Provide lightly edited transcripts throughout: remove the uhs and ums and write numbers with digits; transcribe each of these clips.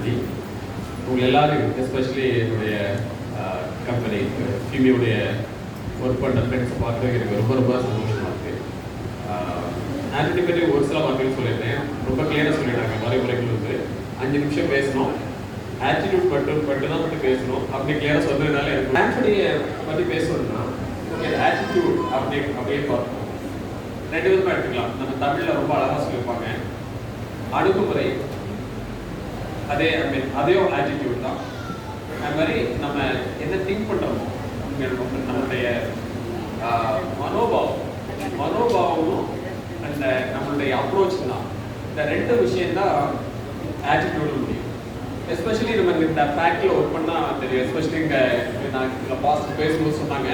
நன்றி. உங்கள் எல்லாரும் எஸ்பெஷலி என்னுடைய கம்பெனி ஃபிமியோடைய ஒர்க் பண்ணுற ஃப்ரெண்ட்ஸை பார்த்து எனக்கு ரொம்ப ரொம்ப சந்தோஷமாக இருக்குது. ஆக்டிவிட்டி பற்றி ஒரு சில வார்த்தைகள் சொல்லியிருந்தேன், ரொம்ப கிளியராக சொல்லிட்டாங்க. வரைமுறைகள் வந்து 5 நிமிஷம் பேசணும், ஆட்டிடியூட் மட்டும் பேசணும். அப்படி கிளியராக சொன்னதுனால எனக்கு ஆக்சுவலியை பற்றி பேசணும்னா ஆட்டிடியூட் அப்படியே பார்க்கணும். 2 விதமாக எடுத்துக்கலாம். நம்ம தமிழில் ரொம்ப அழகாக சொல்லியிருப்பாங்க, அணுகுமுறை அதே ஆட்டிடியூட் தான். அது மாதிரி நம்ம என்ன திங்க் பண்ணுறோமோ நம்மளுடைய மனோபாவமும் அந்த நம்மளுடைய அப்ரோச் தான். இந்த 2 விஷயம்தான் ஆட்டிடியூட் முடியும். எஸ்பெஷலி நம்ம இந்த ஃபேக்ட்ரியில் ஒர்க் பண்ணால் தெரியும். எஸ்பெஷலி இங்கே நான் பாஸ்ட் பேசும்போது சொன்னாங்க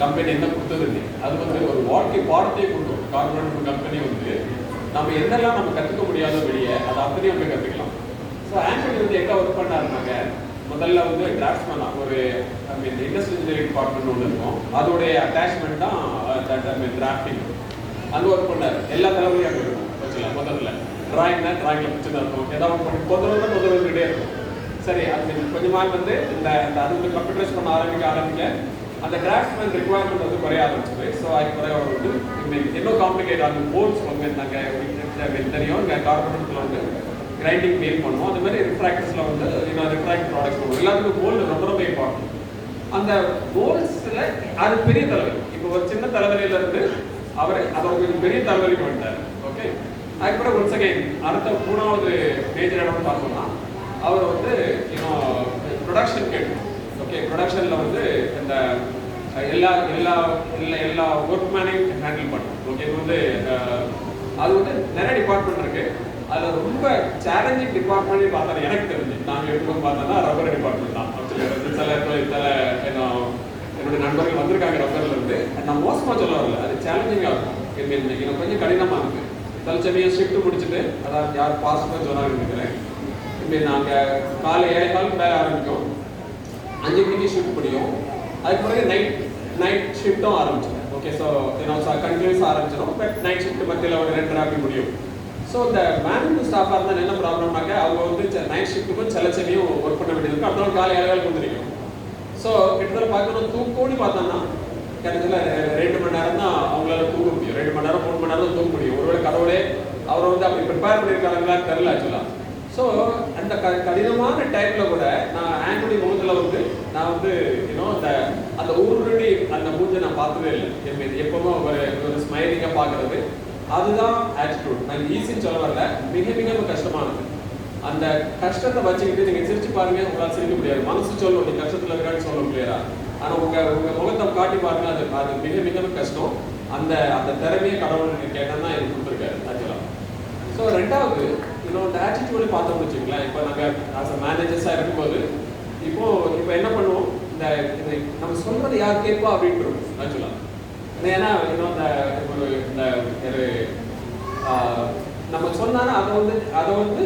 கம்பெனி என்ன கொடுத்ததுன்னு. அது வந்து ஒரு வாழ்க்கை பாடத்தையே கொடுக்கும். கார்பரேட் கம்பெனி வந்து நம்ம என்னெல்லாம் நம்ம கற்றுக்க முடியாத வெளியே அதை அப்படியே நம்ம கற்றுக்கலாம். ஸோ ஆண்டனி வந்து எங்கே ஒர்க் பண்ணாருனாங்க, முதல்ல வந்து டிராஃப்ட்ஸ்மேனா ஒரு இண்டஸ்ட்ரியல் இன்ஜினியரிங் டிபார்ட்மெண்ட் ஒன்று இருக்கும், அதோடைய அட்டாச்மெண்ட் தான் டிராஃப்டிங். அங்கே ஒர்க் பண்ணார். எல்லா தலைவரையும் அங்கே இருக்கும் வச்சுக்கலாம். முதல்ல டிராயிங்கில் பிடிச்சதாக இருக்கும், ஏதாவது பண்ணி முதல்வர்கிட்டே இருக்கும். சரி, அது கொஞ்ச நாள் வந்து இந்த அது வந்து கம்ப்யூட்டரைஸ் பண்ண ஆரம்பிக்க அந்த டிராஃப்ட்மேன் ரிக்வயர்மெண்ட் வந்து குறைய ஆரம்பிச்சது. ஸோ அதுக்கு பிறகு அவர் வந்து இன்னும் காம்ப்ளிகேட் ஆகும். போல்ஸ் வந்து நாங்கள் தெரியும், இங்கே கார்பரேட்டில் வந்து கிரைண்டிங் மேல் பண்ணுவோம். அந்த மாதிரி ரிஃப்ராக்டர்ஸில் வந்து ரிஃப்ராக்ட் ப்ராடக்ட்ஸ் பண்ணுவோம். எல்லாத்துக்கும் கோல்டு ரொம்ப ரொம்ப இம்பார்ட்டன்ட். அந்த கோல்ஸில் அது பெரிய தலைவலி. இப்போ ஒரு சின்ன தலைவலியிலேருந்து அவர் கொஞ்சம் பெரிய தலைவலிக்கு வந்துட்டார். ஓகே, அதுக்கப்புறம் ஒன்ஸ் அகைன் அடுத்த 3வது மேஜர் இடம்னு பார்த்தோம்னா அவர் வந்து ப்ரொடக்ஷன் கேட்கணும். ஓகே, ப்ரொடக்ஷனில் வந்து இந்த எல்லா ஒர்க் மேனையும் ஹேண்டில் பண்ணணும். ஓகே, இது வந்து அது வந்து நிறைய டிபார்ட்மெண்ட் இருக்கு. அதில் ரொம்ப சேலஞ்சிங் டிபார்ட்மெண்ட்னு பார்த்தா எனக்கு தெரிஞ்சு நாங்கள் எடுத்துக்கோங்க பார்த்தோன்னா ரப்பர் டிபார்ட்மெண்ட் தான். என்னுடைய நண்பர்கள் வந்திருக்காங்க ரப்பர்ல இருந்து. நான் மோசமாக சொல்ல வரல, அது சேலஞ்சிங்காக இருக்கும். எனக்கு கொஞ்சம் கடினமாக இருக்குது. சில சமயம் ஷிஃப்ட் முடிச்சுட்டு, அதாவது யார் பாஸ்போர்ட் சொன்னாங்க நினைக்கிறேன், இப்போ நாங்கள் காலை 7:15 வேலை ஆரம்பிக்கும், 5 மணிக்கு ஷிஃப்ட் முடியும். அதுக்கு பிறகு நைட் ஷிஃப்ட்டும் ஆரம்பிச்சிடும். ஓகே, ஸோ கண்டினியூஸ் ஆரம்பிச்சிடும். பட் நைட் ஷிஃப்ட் மத்தியில் ஒரு 2:30 அப்படி முடியும். ஸோ இந்த மேனேஜ்மெண்ட் ஸ்டாஃபாக இருந்தால் என்ன ப்ராப்ளம்னாக்க, அவங்க வந்து நைட் ஷிஃப்ட்டுக்கும் சில சமயம் ஒர்க் பண்ண வேண்டியது இருக்கும். அடுத்த நாள் காலை 7 வந்துருக்கும். ஸோ கிட்டத்தட்ட பார்க்கணும், தூக்கோடு பார்த்தோம்னா கிட்டத்தட்ட 2 மணி நேரம் தான் அவங்களால தூங்க முடியும். 2 மணி நேரம் 3 மணி நேரம் தான் தூங்க முடியும். ஒருவேளை கடவுளே அவரை வந்து அப்படி ப்ரிப்பேர் பண்ணியிருக்காங்களான்னு தெரியல ஆக்சுவலாக. ஸோ அந்த கடினமான டைமில் கூட நான் ஆண்டனி முகத்தில் வந்து நான் வந்து அந்த ஊருடி அந்த மூஞ்சை நான் பார்த்ததே இல்லை. எப்பவுமே ஒரு ஸ்மைலிங்காக பார்க்கறது, அதுதான் ஆட்டிடியூட். நான் ஈஸின்னு சொல்ல வரல, மிக மிக கஷ்டமானது. அந்த கஷ்டத்தை வச்சுக்கிட்டு நீங்கள் சிரிச்சு பாருங்க, உங்களால் சிரிக்க முடியாது. மனசு சொல்லணும், நீ கஷ்டத்தில் இருக்கான்னு சொல்ல முடியாதா? ஆனால் உங்கள் முகத்தை காட்டி பாருங்க, அது மிக மிக கஷ்டம். அந்த திறமையை கடவுள் கேட்டால் தான் எனக்கு கொடுத்துருக்காரு ஆக்சுவலாக. ஸோ 2வது இந்த ஆட்டிடியூடு பார்த்தோம்னு வச்சுங்களேன். இப்போ நாங்கள் ஆஸ் அ மேனேஜர்ஸாக இருக்கும்போது இப்போ என்ன பண்ணுவோம், இந்த நம்ம சொல்கிறது யார் கேட்பா அப்படின்ட்டு இருக்கும் ஆக்சுவலாக. ஏன்னா நம்ம சொன்னாலும் அதை வந்து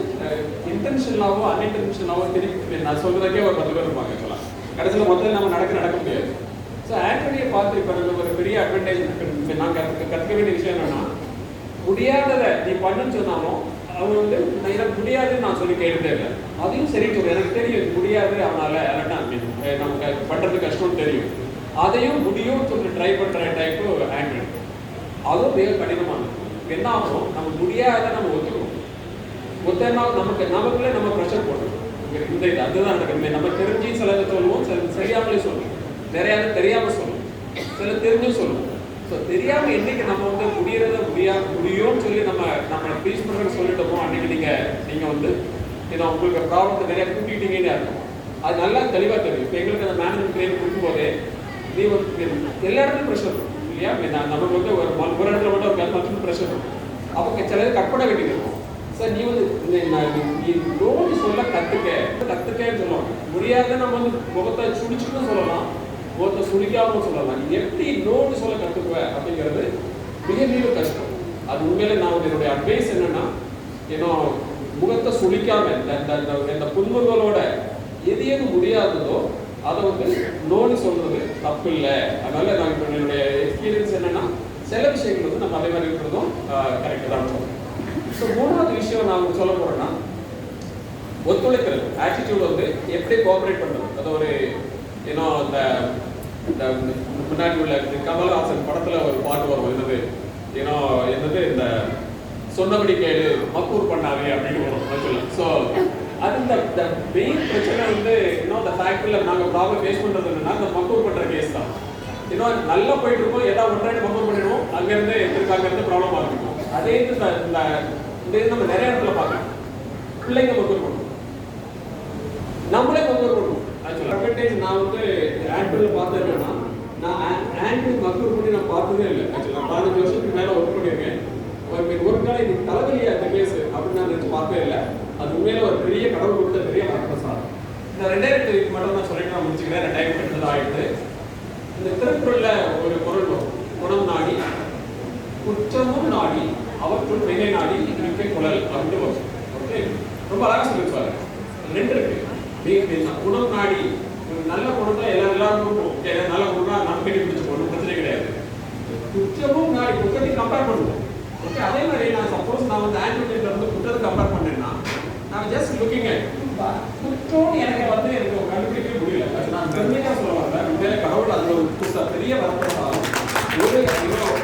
இன்டென்ஷனலாவோ அன்இன்டென்ஷனலாவோ திருப்பி நான் சொல்றதுக்கே ஒரு 10 பேர் இருப்பாங்க ஆக்சுவலாக. கடைசியில் மொத்தம் நம்ம நடக்க முடியாது. ஸோ ஆண்டனியை பார்த்து இப்போ நம்ம ஒரு பெரிய அட்வான்டேஜ் நாங்கள் கற்றுக்க வேண்டிய விஷயம் என்னன்னா, முடியாததை நீ பண்ணுன்னு சொன்னாலும் அவங்க வந்து எனக்கு முடியாதுன்னு நான் சொல்லி கேட்டுட்டே இல்லை. அதையும் சரி சொல்லுவேன், எனக்கு தெரியும் முடியாது, அவனால் நமக்கு பண்ணுறது கஷ்டம்னு தெரியும். அதையும் முடியும்னு சொல்லி ட்ரை பண்ணுற டைப்பு ஆண்டனி. அதுவும் மிக கடினமானது. என்ன ஆகும், நம்ம முடியாத நம்ம ஒத்துக்கணும். ஒத்தனா நமக்குள்ளே நம்ம ப்ரெஷர் போடணும். அதுதான் நடக்குது. நம்ம தெரிஞ்சு சிலதை சொல்லுவோம், சில தெரியாமலே சொல்லுவோம், நிறையா தெரியாமல் சொல்லுவோம், சில தெரிஞ்சும் சொல்லுவோம். ஸோ தெரியாமல் என்னைக்கு நம்ம வந்து முடியும்னு சொல்லி நம்ம ப்ளீஸ் பண்ணுறதுக்கு சொல்லிட்டோமோ, அன்னைக்கு நீங்கள் வந்து உங்களுக்கு ப்ராப்ளத்தை நிறையா கூட்டிட்டீங்கன்னு இருக்கும். அது நல்லா தெளிவாக தெரியும். இப்போ எங்களுக்கு அந்த மேனேஜ்மெண்ட் ட்ரெயின் கொடுக்கும்போதே நீ எல்லா இடத்துலையும் ப்ரெஷர் இருக்கும் இல்லையா? நமக்கு வந்து ஒரு இடத்துல மட்டும் ஒரு மற்ற ப்ரெஷர் இருக்கும். அப்போ சில கட் பண்ண வேண்டியது இருக்கும். சார் நீ வந்து நீ நோன்னு சொல்ல கற்றுக்கன்னு சொல்லுவாங்க. முடியாத நம்ம வந்து முகத்தை சுடிச்சுன்னு சொல்லலாம், முகத்தை சுடிக்காமல் சொல்லலாம். நீ எப்படி நோன்னு சொல்ல கற்றுக்குவ அப்படிங்கிறது மிக மிக கஷ்டம். அது உண்மையில நான் என்னுடைய அட்வைஸ் என்னன்னா, முகத்தை சுடிக்காம இந்த புன்முறுவலோட எது முடியாததோ அதை வந்து நோன்னு சொல்றது தப்பு இல்லை. அதனால நான் இப்போ என்னுடைய எக்ஸ்பீரியன்ஸ் என்னன்னா, சில விஷயங்கள் வந்து நம்ம அதே மாதிரி இருக்கிறதும் கரெக்டாக தான் இருக்கும். ஸோ 3வது விஷயம் நான் சொல்ல போறேன்னா, ஒத்துழைக்கிறது ஆட்டிடியூட் வந்து எப்படி கோஆபரேட் பண்றது. அது ஒரு ஏன்னோ இந்த முன்னாடி உள்ள கமல்ஹாசன் படத்துல ஒரு பாட்டு வரும், என்னது ஏன்னோ என்னது இந்த சொன்னபடி கேளு மக்கூர் பண்ணாவே அப்படின்னு வரும். ஸோ அது இந்த மெயின் பிரச்சனை வந்து இன்னும் அந்த ஃபேக்ட்ரியில் நாங்கள் ப்ராப்ளம் ஃபேஸ் பண்ணுறது என்னன்னா இந்த மக்கூர் பண்ணுற கேஸ் தான். இன்னும் நல்லா போயிட்டு இருக்கோம், எல்லாம் ஒன்றாடி மக்கூர் பண்ணிடுவோம், அங்கேருந்து அங்கேருந்து ப்ராப்ளம் ஆரம்பிக்கும். அதே இந்த நம்ம நிறைய இடத்துல பார்க்கலாம், பிள்ளைங்க மக்கூர் பண்ணுவோம், நம்மளே மக்கூர் பண்ணுவோம். ஆக்சுவலாக அட்வான்டேஜ் நான் வந்து ஆண்ட்ரில் பார்த்தேன்னா நான் ஆண்ட்ரி மக்கூர் பண்ணி நான் பார்த்ததே இல்லை. ஆக்சுவலாக 15 வருஷத்துக்கு மேலே ஒர்க் பண்ணியிருக்கேன். ஒரு நாள் இது தலைவலியா அந்த கேஸ் அப்படின்னு நான் நினைச்சு பார்த்தே இல்லை. அது உண்மையில ஒரு பெரிய கடவுள் கொடுத்த பெரிய வரப்பிரசாதம். இந்த 2 மட்டும் நான் சொல்லிட்டு நான் முடிச்சுக்கிறேன். டைம் எடுத்தது ஆயிடுது. இந்த திருக்குறள்ல ஒரு பொருள் வரும், குணம் நாடி குற்றமும் நாடி அவற்றுள் மிகை நாடி இருக்க குழல் அப்படின்னு வரும். ஓகே, ரொம்ப அழகா சொல்லிருப்பாரு. 2 இருக்கு. குணம் நாடி நல்ல குணம் தான் எல்லாருக்கும் நல்ல குணம்னா நம்பிக்கை பிடிச்சு போகணும், பிரச்சனை கிடையாது. குற்றமும் நாடி குற்றத்தையும் கம்பேர் பண்ணுவோம். ஓகே, அதே மாதிரி நான் சப்போஸ் நான் வந்து ஆன்டிபயோட்டிக்ல இருந்து குற்றத்தை கம்பேர் பண்ணேன்னா நான் ஜஸ்ட் லுக்கிங் அட் குற்றம் எனக்கு வந்து எனக்கு கண்டுபிடிக்கவே முடியல. நான் பெருமையாக சொல்ல வரேன், உண்மையில கடவுள் அது ஒரு பெரிய வரப்பிரசாதம். ஒரு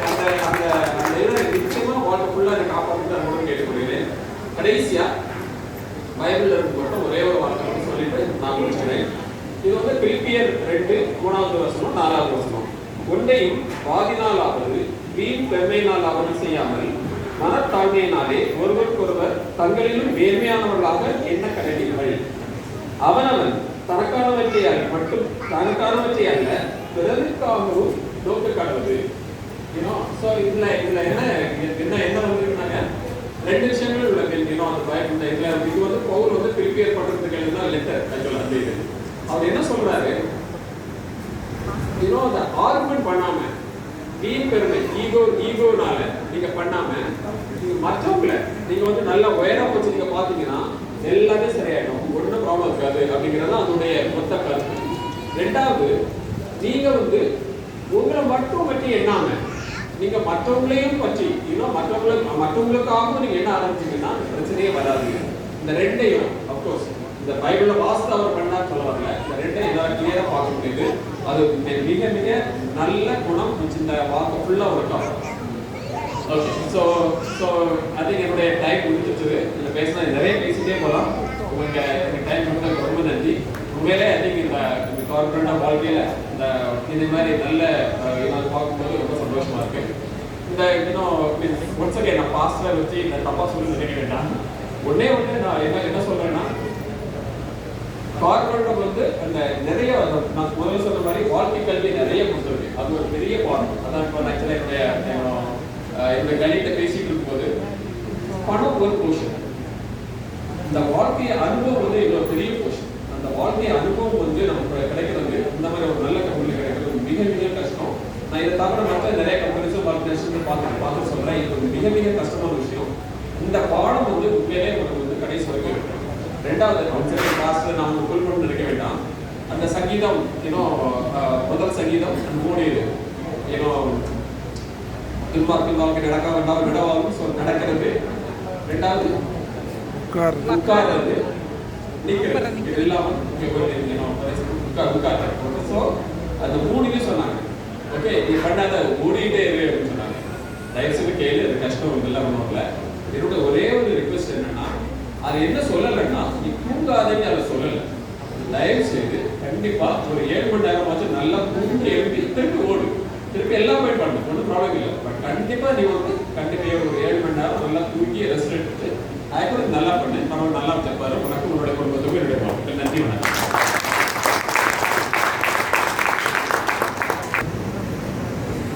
அந்த அந்த அந்த இதை நிச்சயமா வாழ்க்கை ஃபுல்லாக அதை காப்பாற்றிட்டு அதை கேட்டுக்கொள்கிறேன். கடைசியா பைபிள்ல இருந்து மட்டும் ஒரே ஒரு வார்த்தை சொல்லிட்டு நான் முடிச்சுக்கிறேன். இது வந்து பிலிப்பியர் 2 3வது வசனம் 4வது வசனம். ஒன்றையும் வாதினாலாவது வீண் பெருமையினாலாவது செய்யாமல் மனத்தாழ்மையினாலே ஒருவருக்கொருவர் தங்களிலும் நேர்மையானவர்களாக என்ன கடனீர்கள். அவனவன் தனக்கானவற்றை அல்ல பிறருக்காகவும் நோக்க கடவுது. இதுல என்ன வந்துருக்குனாங்க 2 விஷயங்கள் உள்ள கேள்வி. அந்த இது வந்து பவுல் வந்து பிலிப்பியர் பண்றதுக்கு எழுதின லெட்டர். அந்த இது அவர் என்ன சொல்றாரு, அந்த ஆர்குமெண்ட் பண்ணாம வீண் பெருமை ஈகோனால நீங்க பண்ணாம நீங்க மற்றவங்களை நீங்க வந்து நல்ல உயரம் வச்சு நீங்க பாத்தீங்கன்னா எல்லாமே சரியாயிடும், ஒன்றும் ப்ராப்ளம் இருக்காது அப்படிங்கிறது அதனுடைய மொத்த கருத்து. 2வது, நீங்க வந்து உங்களை மட்டும் பற்றி எண்ணாம நீங்க மற்றவங்களையும் பற்றி மற்றவங்களுக்காகவும் நீங்க என்ன ஆரம்பிச்சீங்கன்னா பிரச்சனையே வராது. இந்த 2ஐயும் அப்கோர்ஸ் இந்த பைபிள்ல வாஸ்து அவர் பண்ணா சொல்ல வரல, இந்த 2ஐயும் ஏதாவது கிளியரா பார்க்க முடியுது. அது மிக மிக நல்ல குணம் இந்த வாக்கு ஃபுல்லா ஒர்க் ஆகும். ஓகே, ஸோ அது என்னுடைய டைம் முடிஞ்சிச்சு. இதில் பேசினா நிறைய பேசிட்டே போகலாம். உங்களுக்கு எனக்கு டைம் கொடுத்ததுக்கு ரொம்ப நன்றி. உண்மையிலே ஐ திங்க் இந்த கார்பரேட்டாக வாழ்க்கையில் இந்த மாதிரி நல்ல பார்க்கும்போது ரொம்ப சந்தோஷமா இருக்கு. இந்த ஒன்ஸ் அகேன் நான் பாஸ்டரை வச்சு இந்த தப்பா சொல்லி நினைக்க வேண்டாம். ஒன்னே நான் என்ன சொல்றேன்னா, கார்பரேட் வந்து அந்த நிறைய நான் முதல்ல சொன்ன மாதிரி வாழ்க்கை கல்வி நிறைய கொடுத்துருக்கு. அது ஒரு பெரிய பாடம். அதான் இப்போ ஆக்சுவலாக என்னுடைய கணித பேசிட்டு இருக்கும்போது பணம் ஒரு போர்ஷன், இந்த வாழ்க்கை அனுபவம் வந்து இவ்வளவு பெரிய போர்ஷன். அந்த வாழ்க்கை அனுபவம் வந்து நமக்கு கிடைக்கிறது இந்த மாதிரி ஒரு நல்ல கம்பெனி கிடைக்கிறது மிக மிக கஷ்டம். நான் இதை தவிர மற்ற நிறைய கம்பெனிஸும் பார்த்து சொல்றேன், இது ஒரு மிக மிக கஷ்டமான விஷயம். இந்த பாடம் வந்து உண்மையிலே நமக்கு வந்து கடைசி வரைக்கும். 2வது கிளாஸ்ல நான் ஃபுல் பண்ணி நினைக்க வேண்டாம். அந்த சங்கீதம் முதல் சங்கீதம் 3 திருமார்க்கின் வாழ்க்கை நடக்க வேண்டாம் விடவாகும் நடக்கிறது. 2வது உட்கார்றது நீக்கிறது, இது இல்லாமல் உட்கார்றது. ஸோ அந்த 3 சொன்னாங்க. ஓகே, நீ பண்ணாத ஓடிட்டே இரு அப்படின்னு சொன்னாங்க. தயவுசெய்து கேளு, அது கஷ்டம் இல்லை பண்ணுவாங்கல்ல. என்னோட ஒரே ஒரு ரிக்வெஸ்ட் என்னன்னா, அது என்ன சொல்லலைன்னா நீ தூங்காதேன்னு அதை சொல்லலை. தயவு செய்து கண்டிப்பா ஒரு 7 மணி நேரமாச்சும் நல்லா தூங்கி எழுப்பி திருப்பி ஓடு, திருப்பி எல்லாம் போய் பண்ணு, ஒன்றும் ப்ராப்ளம் இல்லை. பட் கண்டிப்பா நீ வந்து கண்டிப்பா ஒரு 7 மணி நேரம் நல்லா தூங்கி ரெஸ்ட் எடுத்துட்டு அதுக்கு நல்லா பண்ணு. பரவாயில்ல, நல்லா வச்சிருப்பாரு உனக்கு உன்னோட